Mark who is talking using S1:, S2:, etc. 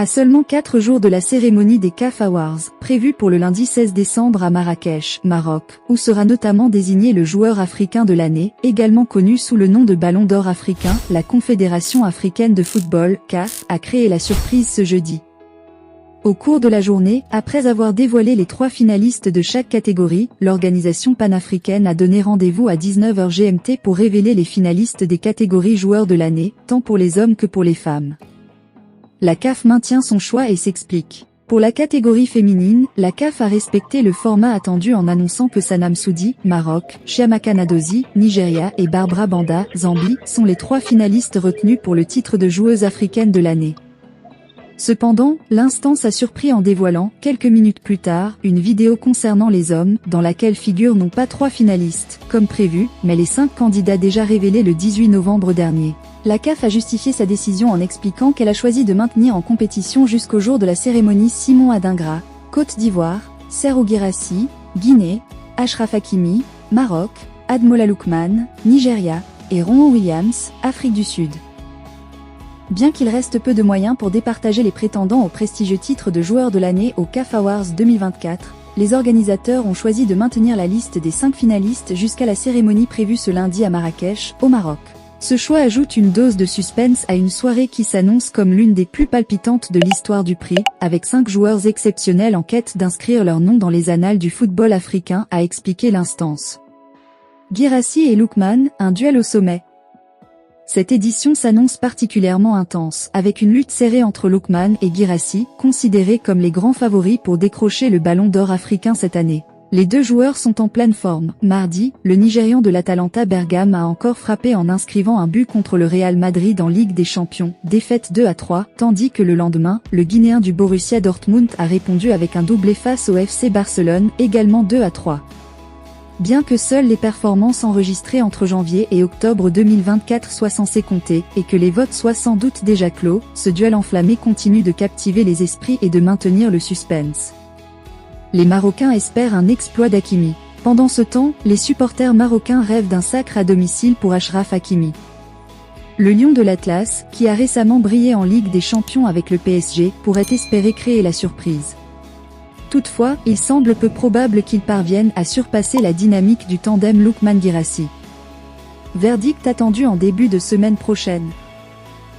S1: À seulement 4 jours de la cérémonie des CAF Awards, prévue pour le lundi 16 décembre à Marrakech, Maroc, où sera notamment désigné le joueur africain de l'année, également connu sous le nom de Ballon d'Or africain, la Confédération africaine de football, CAF, a créé la surprise ce jeudi. Au cours de la journée, après avoir dévoilé les 3 finalistes de chaque catégorie, l'organisation panafricaine a donné rendez-vous à 19h GMT pour révéler les finalistes des catégories joueurs de l'année, tant pour les hommes que pour les femmes. La CAF maintient son choix et s'explique. Pour la catégorie féminine, la CAF a respecté le format attendu en annonçant que Sanam Soudi, Maroc, Chiamaka Nnadozie, Nigeria et Barbara Banda, Zambie, sont les 3 finalistes retenus pour le titre de joueuse africaine de l'année. Cependant, l'instance a surpris en dévoilant, quelques minutes plus tard, une vidéo concernant les hommes, dans laquelle figurent non pas 3 finalistes, comme prévu, mais les 5 candidats déjà révélés le 18 novembre dernier. La CAF a justifié sa décision en expliquant qu'elle a choisi de maintenir en compétition jusqu'au jour de la cérémonie Simon Adingra, Côte d'Ivoire, Serhou Guirassy, Guinée, Achraf Hakimi, Maroc, Ademola Lookman, Nigeria, et Ronwen Williams, Afrique du Sud. Bien qu'il reste peu de moyens pour départager les prétendants au prestigieux titre de joueur de l'année au CAF Awards 2024, les organisateurs ont choisi de maintenir la liste des 5 finalistes jusqu'à la cérémonie prévue ce lundi à Marrakech, au Maroc. Ce choix ajoute une dose de suspense à une soirée qui s'annonce comme l'une des plus palpitantes de l'histoire du prix, avec 5 joueurs exceptionnels en quête d'inscrire leur nom dans les annales du football africain, a expliqué l'instance. Guirassy et Lookman, un duel au sommet. Cette édition s'annonce particulièrement intense, avec une lutte serrée entre Lookman et Guirassy, considérés comme les grands favoris pour décrocher le Ballon d'Or africain cette année. Les 2 joueurs sont en pleine forme. Mardi, le Nigérian de l'Atalanta Bergame a encore frappé en inscrivant un but contre le Real Madrid en Ligue des Champions, défaite 2-3, tandis que le lendemain, le Guinéen du Borussia Dortmund a répondu avec un doublé face au FC Barcelone, également 2-3. Bien que seules les performances enregistrées entre janvier et octobre 2024 soient censées compter, et que les votes soient sans doute déjà clos, ce duel enflammé continue de captiver les esprits et de maintenir le suspense. Les Marocains espèrent un exploit d'Hakimi. Pendant ce temps, les supporters marocains rêvent d'un sacre à domicile pour Achraf Hakimi. Le Lion de l'Atlas, qui a récemment brillé en Ligue des Champions avec le PSG, pourrait espérer créer la surprise. Toutefois, il semble peu probable qu'il parvienne à surpasser la dynamique du tandem Lookman-Guirassy. Verdict attendu en début de semaine prochaine.